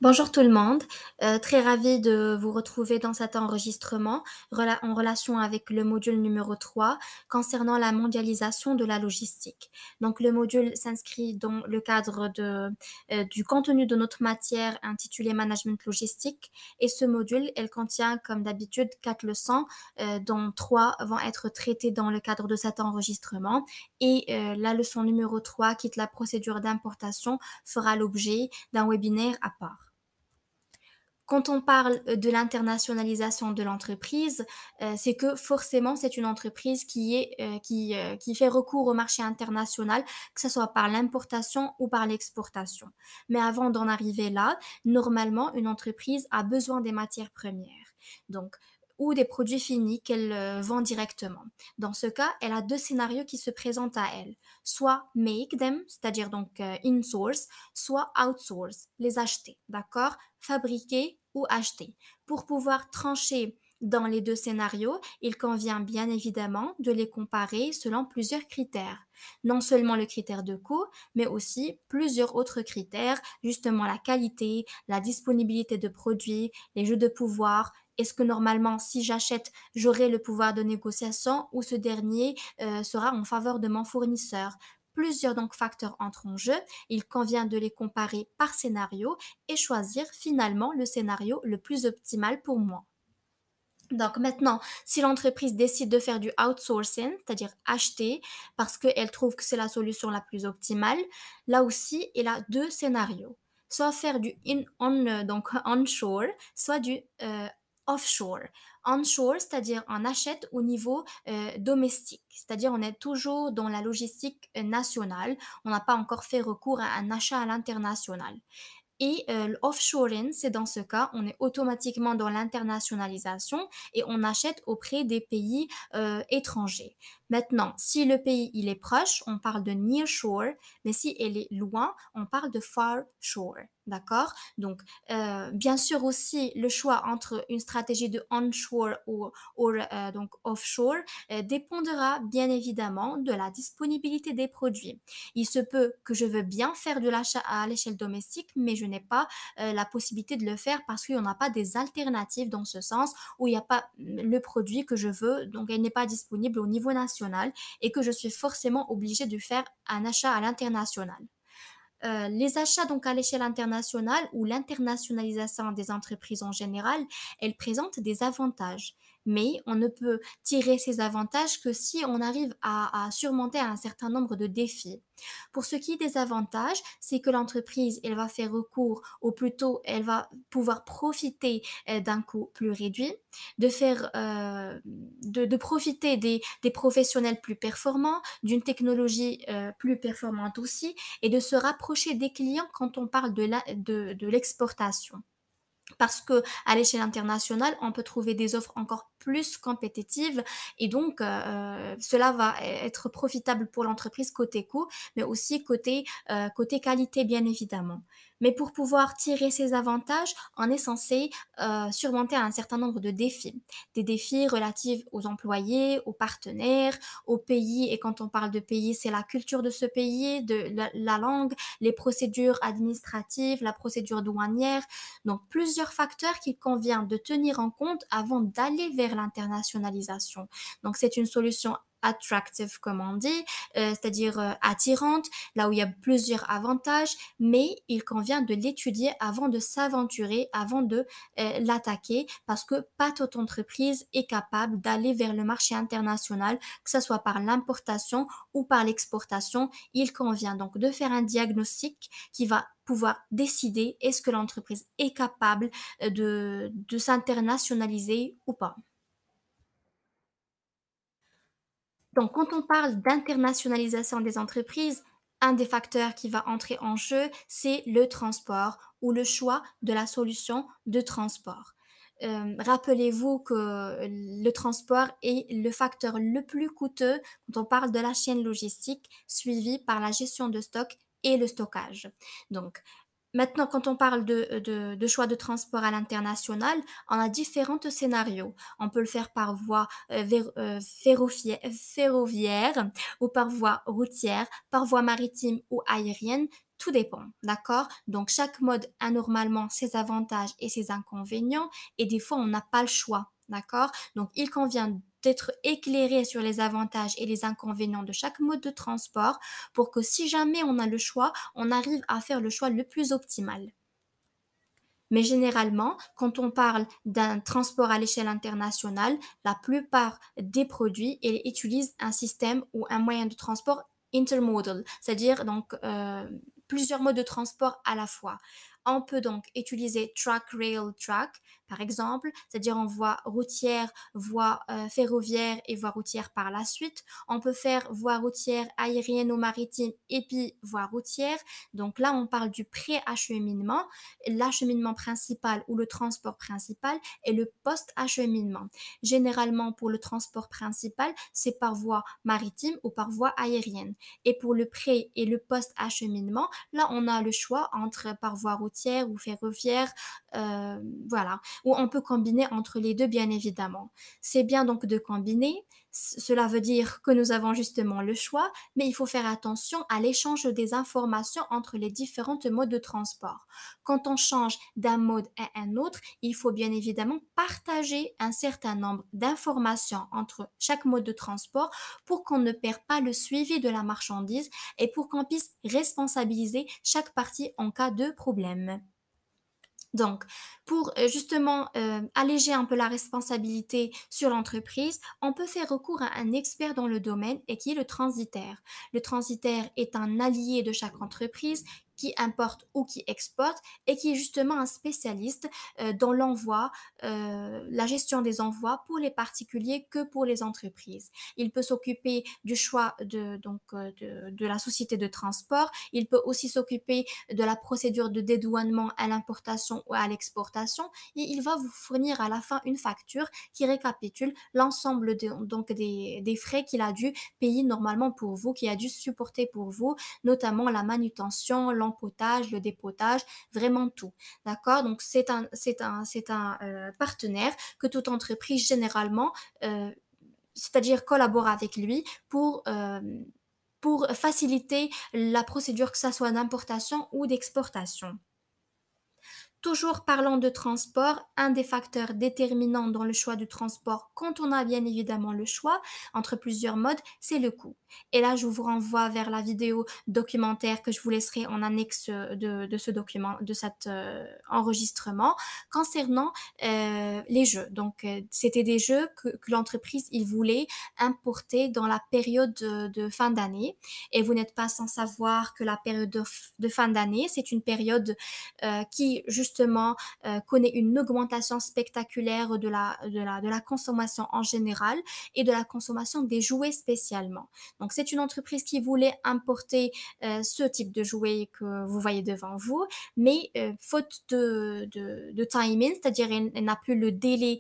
Bonjour tout le monde, très ravie de vous retrouver dans cet enregistrement en relation avec le module numéro 3 concernant la mondialisation de la logistique. Donc le module s'inscrit dans le cadre du contenu de notre matière intitulée Management logistique et ce module, elle contient comme d'habitude 4 leçons dont 3 vont être traitées dans le cadre de cet enregistrement et la leçon numéro 3 quitte la procédure d'importation fera l'objet d'un webinaire à part. Quand on parle de l'internationalisation de l'entreprise, c'est que forcément c'est une entreprise qui fait recours au marché international, que ce soit par l'importation ou par l'exportation. Mais avant d'en arriver là, normalement une entreprise a besoin des matières premières. Donc ou des produits finis qu'elle vend directement. Dans ce cas, elle a deux scénarios qui se présentent à elle. Soit make them, c'est-à-dire donc in-source, soit outsource, les acheter, d'accord? Fabriquer ou acheter. Pour pouvoir trancher dans les deux scénarios, il convient bien évidemment de les comparer selon plusieurs critères. Non seulement le critère de coût, mais aussi plusieurs autres critères, justement la qualité, la disponibilité de produits, les jeux de pouvoir. Est-ce que normalement, si j'achète, j'aurai le pouvoir de négociation ou ce dernier sera en faveur de mon fournisseur? Plusieurs donc facteurs entrent en jeu. Il convient de les comparer par scénario et choisir finalement le scénario le plus optimal pour moi. Donc maintenant, si l'entreprise décide de faire du outsourcing, c'est-à-dire acheter parce qu'elle trouve que c'est la solution la plus optimale, là aussi, elle a deux scénarios. Soit faire du donc onshore, soit du offshore. Onshore, c'est-à-dire on achète au niveau domestique, c'est-à-dire on est toujours dans la logistique nationale, on n'a pas encore fait recours à un achat à l'international. Et l'offshoring, c'est dans ce cas, on est automatiquement dans l'internationalisation et on achète auprès des pays étrangers. Maintenant, si le pays il est proche, on parle de near shore, mais si elle est loin, on parle de far shore. D'accord? Donc, bien sûr aussi, le choix entre une stratégie de onshore ou donc offshore dépendra bien évidemment de la disponibilité des produits. Il se peut que je veux bien faire de l'achat à l'échelle domestique, mais je n'ai pas la possibilité de le faire parce qu'il n'y en a pas des alternatives dans ce sens où il n'y a pas le produit que je veux, donc elle n'est pas disponible au niveau national et que je suis forcément obligée de faire un achat à l'international. Les achats donc à l'échelle internationale ou l'internationalisation des entreprises en général, elles présentent des avantages. Mais on ne peut tirer ces avantages que si on arrive à surmonter un certain nombre de défis. Pour ce qui est des avantages, c'est que l'entreprise, elle va faire recours, ou plutôt, elle va pouvoir profiter d'un coût plus réduit, de profiter des professionnels plus performants, d'une technologie plus performante aussi, et de se rapprocher des clients quand on parle de l'exportation. Parce que à l'échelle internationale, on peut trouver des offres encore plus compétitives et donc cela va être profitable pour l'entreprise côté coût, mais aussi côté qualité bien évidemment. Mais pour pouvoir tirer ces avantages, on est censé surmonter un certain nombre de défis. Des défis relatifs aux employés, aux partenaires, au pays. Et quand on parle de pays, c'est la culture de ce pays, de la langue, les procédures administratives, la procédure douanière. Donc, plusieurs facteurs qu'il convient de tenir en compte avant d'aller vers l'internationalisation. Donc, c'est une solution attractive, comme on dit, c'est-à-dire attirante, là où il y a plusieurs avantages, mais il convient de l'étudier avant de s'aventurer, avant de l'attaquer, parce que pas toute entreprise est capable d'aller vers le marché international, que ce soit par l'importation ou par l'exportation. Il convient donc de faire un diagnostic qui va pouvoir décider est-ce que l'entreprise est capable de s'internationaliser ou pas. Donc, quand on parle d'internationalisation des entreprises, un des facteurs qui va entrer en jeu, c'est le transport ou le choix de la solution de transport. Rappelez-vous que le transport est le facteur le plus coûteux quand on parle de la chaîne logistique, suivi par la gestion de stock et le stockage. Donc, maintenant, quand on parle de choix de transport à l'international, on a différents scénarios. On peut le faire par voie ferroviaire ou par voie routière, par voie maritime ou aérienne. Tout dépend, d'accord? Donc, chaque mode a normalement ses avantages et ses inconvénients, et des fois, on n'a pas le choix, d'accord? Donc, il convient d'être éclairé sur les avantages et les inconvénients de chaque mode de transport pour que si jamais on a le choix, on arrive à faire le choix le plus optimal. Mais généralement, quand on parle d'un transport à l'échelle internationale, la plupart des produits ils utilisent un système ou un moyen de transport intermodal, c'est-à-dire donc plusieurs modes de transport à la fois. On peut donc utiliser truck, rail, track, par exemple, c'est-à-dire en voie routière, voie ferroviaire et voie routière par la suite. On peut faire voie routière aérienne ou maritime et puis voie routière. Donc là, on parle du pré-acheminement, l'acheminement principal ou le transport principal et le post-acheminement. Généralement, pour le transport principal, c'est par voie maritime ou par voie aérienne. Et pour le pré- et le post-acheminement, là, on a le choix entre par voie routière ou ferroviaire, voilà. Ou on peut combiner entre les deux, bien évidemment. C'est bien donc de combiner. Cela veut dire que nous avons justement le choix, mais il faut faire attention à l'échange des informations entre les différents modes de transport. Quand on change d'un mode à un autre, il faut bien évidemment partager un certain nombre d'informations entre chaque mode de transport pour qu'on ne perde pas le suivi de la marchandise et pour qu'on puisse responsabiliser chaque partie en cas de problème. Donc, pour justement alléger un peu la responsabilité sur l'entreprise, on peut faire recours à un expert dans le domaine et qui est le transitaire. Le transitaire est un allié de chaque entreprise qui importe ou qui exporte et qui est justement un spécialiste dans l'envoi, la gestion des envois pour les particuliers que pour les entreprises. Il peut s'occuper du choix de la société de transport. Il peut aussi s'occuper de la procédure de dédouanement à l'importation ou à l'exportation et il va vous fournir à la fin une facture qui récapitule l'ensemble des frais qu'il a dû payer normalement pour vous, qu'il a dû supporter pour vous, notamment la manutention, l'empotage, le dépotage, vraiment tout. D'accord? Donc c'est un partenaire que toute entreprise généralement c'est-à-dire collabore avec lui pour faciliter la procédure, que ça soit d'importation ou d'exportation. Toujours parlant de transport, un des facteurs déterminants dans le choix du transport, quand on a bien évidemment le choix entre plusieurs modes, c'est le coût. Et là, je vous renvoie vers la vidéo documentaire que je vous laisserai en annexe de ce document, de cet enregistrement, concernant les jeux. Donc, c'était des jeux que l'entreprise il voulait importer dans la période de fin d'année. Et vous n'êtes pas sans savoir que la période de fin d'année, c'est une période qui justement connaît une augmentation spectaculaire de la consommation en général et de la consommation des jouets spécialement. Donc c'est une entreprise qui voulait importer ce type de jouets que vous voyez devant vous, mais faute de timing, c'est-à-dire elle n'a plus le délai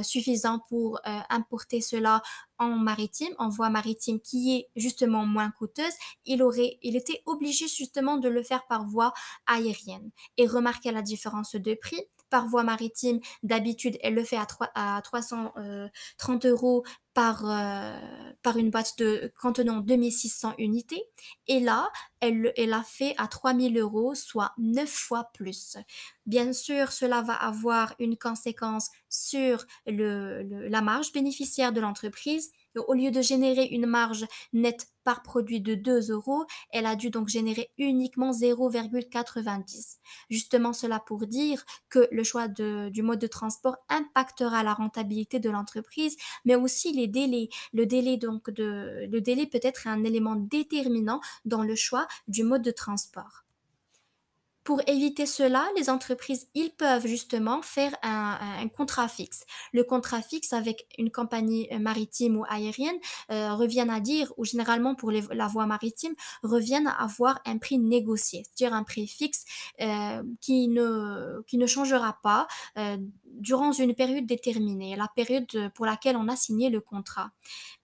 suffisant pour importer cela en maritime, en voie maritime qui est justement moins coûteuse, il était obligé justement de le faire par voie aérienne. Et remarquez la différence de prix. Par voie maritime, d'habitude, elle le fait à 330 euros par une boîte contenant 2600 unités. Et là, elle l'a fait à 3000 euros, soit 9 fois plus. Bien sûr, cela va avoir une conséquence sur la marge bénéficiaire de l'entreprise. Au lieu de générer une marge nette par produit de 2 euros, elle a dû donc générer uniquement 0,90. Justement, cela pour dire que le choix du mode de transport impactera la rentabilité de l'entreprise, mais aussi les délais. Le délai peut être un élément déterminant dans le choix du mode de transport. Pour éviter cela, les entreprises, ils peuvent justement faire un contrat fixe. Le contrat fixe avec une compagnie maritime ou aérienne reviennent à dire, ou généralement pour la voie maritime, reviennent à avoir un prix négocié, c'est-à-dire un prix fixe qui ne changera pas durant une période déterminée, la période pour laquelle on a signé le contrat.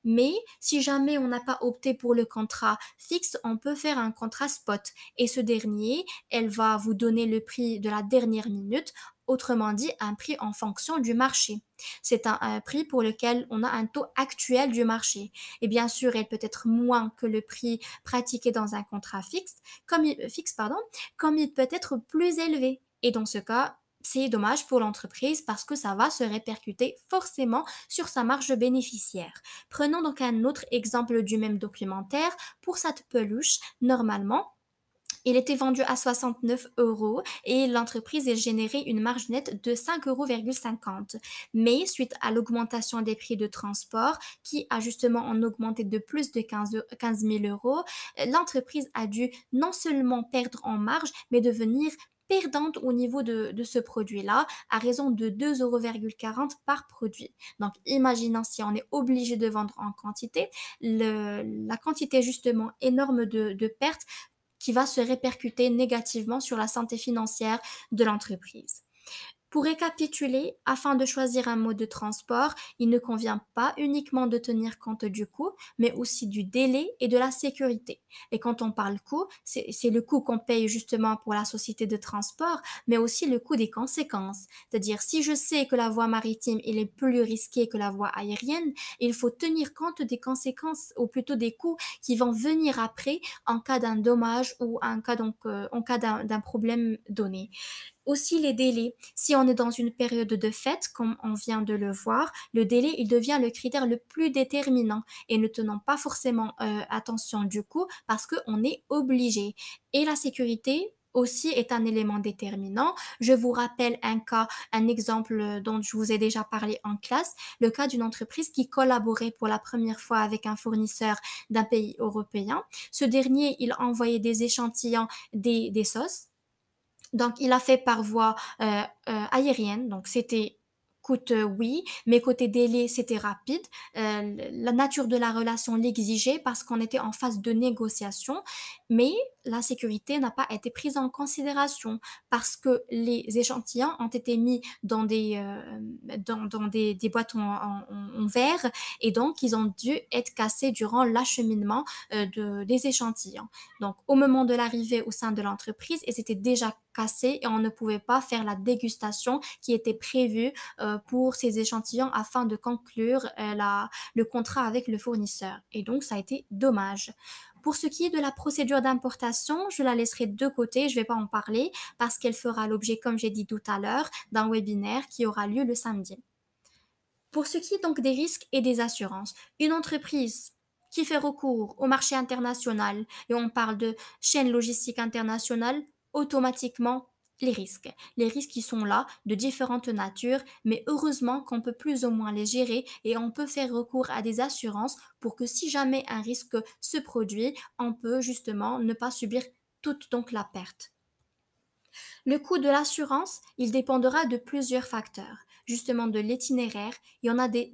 Mais si jamais on n'a pas opté pour le contrat fixe, on peut faire un contrat spot. Et ce dernier, elle va vous donner le prix de la dernière minute, autrement dit un prix en fonction du marché. C'est un prix pour lequel on a un taux actuel du marché. Et bien sûr, elle peut être moins que le prix pratiqué dans un contrat fixe, comme il peut être plus élevé. Et dans ce cas, c'est dommage pour l'entreprise parce que ça va se répercuter forcément sur sa marge bénéficiaire. Prenons donc un autre exemple du même documentaire. Pour cette peluche, normalement, il était vendu à 69 euros et l'entreprise a généré une marge nette de 5,50 euros. Mais suite à l'augmentation des prix de transport, qui a justement en augmenté de plus de 15 000 euros, l'entreprise a dû non seulement perdre en marge, mais devenir perdante au niveau de ce produit-là, à raison de 2,40 € par produit. Donc, imaginons si on est obligé de vendre en quantité, la quantité justement énorme de pertes qui va se répercuter négativement sur la santé financière de l'entreprise. Pour récapituler, afin de choisir un mode de transport, il ne convient pas uniquement de tenir compte du coût, mais aussi du délai et de la sécurité. Et quand on parle coût, c'est le coût qu'on paye justement pour la société de transport, mais aussi le coût des conséquences. C'est-à-dire, si je sais que la voie maritime est plus risquée que la voie aérienne, il faut tenir compte des conséquences, ou plutôt des coûts qui vont venir après en cas d'un dommage ou en cas d'un problème donné. Aussi les délais. Si on est dans une période de fête, comme on vient de le voir, le délai, il devient le critère le plus déterminant et ne tenant pas forcément attention du coup parce qu'on est obligé. Et la sécurité aussi est un élément déterminant. Je vous rappelle un exemple dont je vous ai déjà parlé en classe, le cas d'une entreprise qui collaborait pour la première fois avec un fournisseur d'un pays européen. Ce dernier, il envoyait des échantillons des sauces, donc, il a fait par voie aérienne. Donc, c'était coûte oui, mais côté délai, c'était rapide. La nature de la relation l'exigeait parce qu'on était en phase de négociation, mais la sécurité n'a pas été prise en considération parce que les échantillons ont été mis dans des boîtes en verre et donc ils ont dû être cassés durant l'acheminement des échantillons. Donc, au moment de l'arrivée au sein de l'entreprise, ils étaient déjà cassés et on ne pouvait pas faire la dégustation qui était prévue pour ces échantillons afin de conclure le contrat avec le fournisseur. Et donc, ça a été dommage. Pour ce qui est de la procédure d'importation, je la laisserai de côté, je ne vais pas en parler parce qu'elle fera l'objet, comme j'ai dit tout à l'heure, d'un webinaire qui aura lieu le samedi. Pour ce qui est donc des risques et des assurances, une entreprise qui fait recours au marché international, et on parle de chaîne logistique internationale, automatiquement les risques. Les risques qui sont là de différentes natures, mais heureusement qu'on peut plus ou moins les gérer et on peut faire recours à des assurances pour que si jamais un risque se produit, on peut justement ne pas subir toute donc la perte. Le coût de l'assurance, il dépendra de plusieurs facteurs, justement de l'itinéraire. Il y en a des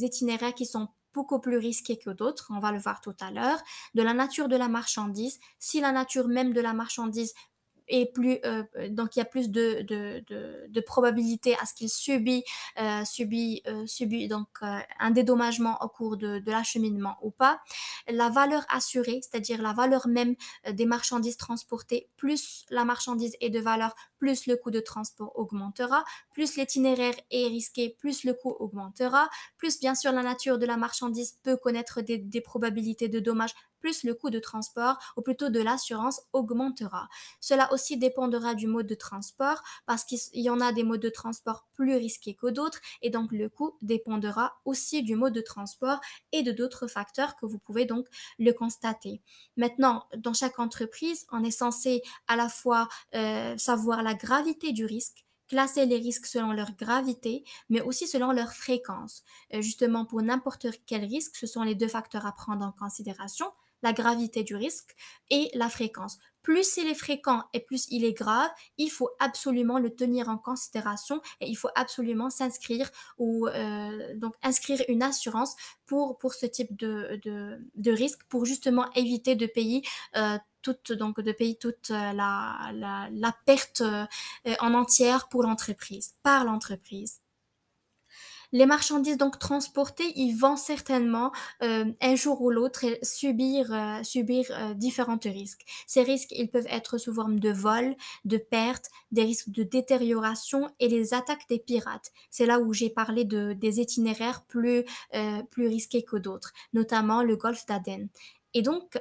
itinéraires qui sont beaucoup plus risqués que d'autres, on va le voir tout à l'heure, de la nature de la marchandise, si la nature même de la marchandise et plus donc il y a plus de probabilité à ce qu'il subit donc un dédommagement au cours de l'acheminement ou pas. La valeur assurée, c'est-à-dire la valeur même des marchandises transportées, plus la marchandise est de valeur, plus le coût de transport augmentera, plus l'itinéraire est risqué, plus le coût augmentera, plus bien sûr la nature de la marchandise peut connaître des probabilités de dommages, plus le coût de transport, ou plutôt de l'assurance, augmentera. Cela aussi dépendra du mode de transport, parce qu'il y en a des modes de transport plus risqués que d'autres, et donc le coût dépendra aussi du mode de transport et de d'autres facteurs que vous pouvez donc le constater. Maintenant, dans chaque entreprise, on est censé à la fois savoir la gravité du risque, classer les risques selon leur gravité, mais aussi selon leur fréquence. Justement, pour n'importe quel risque, ce sont les deux facteurs à prendre en considération, la gravité du risque et la fréquence. Plus il est fréquent et plus il est grave, il faut absolument le tenir en considération et il faut absolument s'inscrire ou donc inscrire une assurance pour ce type de risque pour justement éviter de payer de payer toute la perte en entière pour l'entreprise, par l'entreprise. Les marchandises donc transportées, ils vont certainement un jour ou l'autre subir différents risques. Ces risques, ils peuvent être sous forme de vol, de perte, des risques de détérioration et les attaques des pirates. C'est là où j'ai parlé des itinéraires plus risqués que d'autres, notamment le golfe d'Aden. Et donc,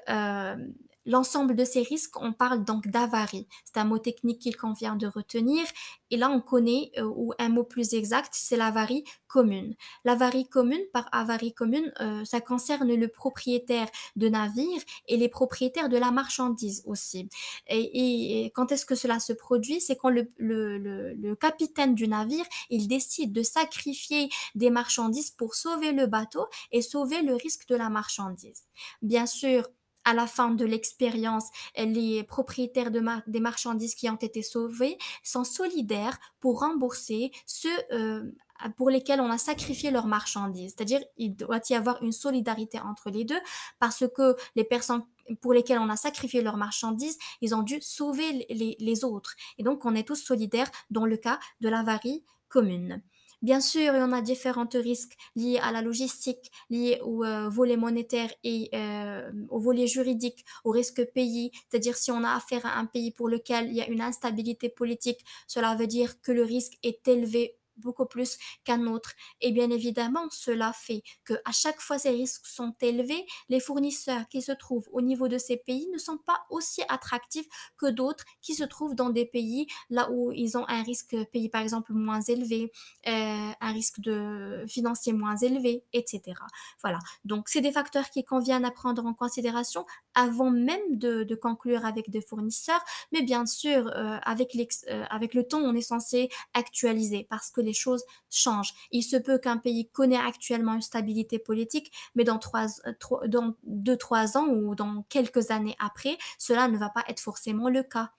l'ensemble de ces risques, on parle donc d'avarie. C'est un mot technique qu'il convient de retenir. Et là, on connaît, ou un mot plus exact, c'est l'avarie commune. L'avarie commune, par avarie commune, ça concerne le propriétaire de navire et les propriétaires de la marchandise aussi. Et quand est-ce que cela se produit? C'est quand le capitaine du navire, il décide de sacrifier des marchandises pour sauver le bateau et sauver le risque de la marchandise. Bien sûr, à la fin de l'expérience, les propriétaires des marchandises qui ont été sauvées sont solidaires pour rembourser ceux pour lesquels on a sacrifié leurs marchandises. C'est-à-dire, il doit y avoir une solidarité entre les deux parce que les personnes pour lesquelles on a sacrifié leurs marchandises, ils ont dû sauver les autres. Et donc, on est tous solidaires dans le cas de l'avarie commune. Bien sûr, il y en a différents risques liés à la logistique, liés au volet monétaire et au volet juridique, au risque pays. C'est-à-dire si on a affaire à un pays pour lequel il y a une instabilité politique, cela veut dire que le risque est élevé beaucoup plus qu'un autre. Et bien évidemment, cela fait que à chaque fois ces risques sont élevés, les fournisseurs qui se trouvent au niveau de ces pays ne sont pas aussi attractifs que d'autres qui se trouvent dans des pays là où ils ont un risque pays par exemple moins élevé, un risque de financier moins élevé, etc. Voilà. Donc, c'est des facteurs qui conviennent à prendre en considération avant même de conclure avec des fournisseurs. Mais bien sûr, avec le temps, on est censé actualiser parce que les choses changent. Il se peut qu'un pays connaît actuellement une stabilité politique, mais dans 2, 3 ans ou dans quelques années après, cela ne va pas être forcément le cas.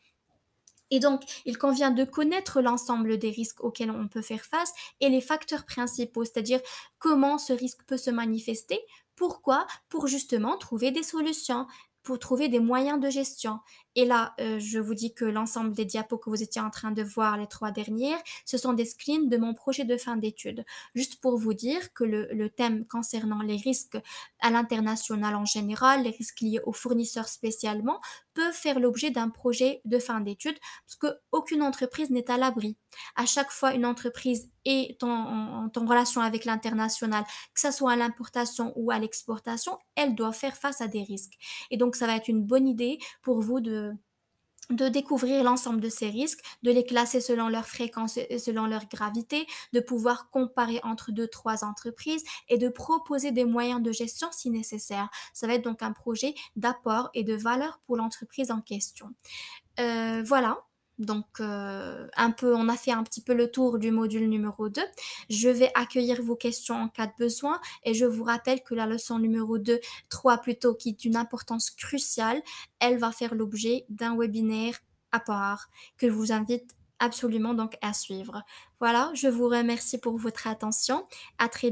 Et donc, il convient de connaître l'ensemble des risques auxquels on peut faire face et les facteurs principaux, c'est-à-dire comment ce risque peut se manifester, pourquoi, pour justement trouver des solutions, pour trouver des moyens de gestion. Et là, je vous dis que l'ensemble des diapos que vous étiez en train de voir, les 3 dernières, ce sont des screens de mon projet de fin d'études. Juste pour vous dire que le thème concernant les risques à l'international en général, les risques liés aux fournisseurs spécialement, peuvent faire l'objet d'un projet de fin d'études parce qu'aucune entreprise n'est à l'abri. À chaque fois, une entreprise est en relation avec l'international, que ce soit à l'importation ou à l'exportation, elle doit faire face à des risques. Et donc, ça va être une bonne idée pour vous de découvrir l'ensemble de ces risques, de les classer selon leur fréquence et selon leur gravité, de pouvoir comparer entre 2, 3 entreprises et de proposer des moyens de gestion si nécessaire. Ça va être donc un projet d'apport et de valeur pour l'entreprise en question. Voilà. Donc, on a fait un petit peu le tour du module numéro 2. Je vais accueillir vos questions en cas de besoin et je vous rappelle que la leçon numéro 2, 3 plutôt, qui est d'une importance cruciale, elle va faire l'objet d'un webinaire à part que je vous invite absolument donc à suivre. Voilà, je vous remercie pour votre attention. À très bientôt.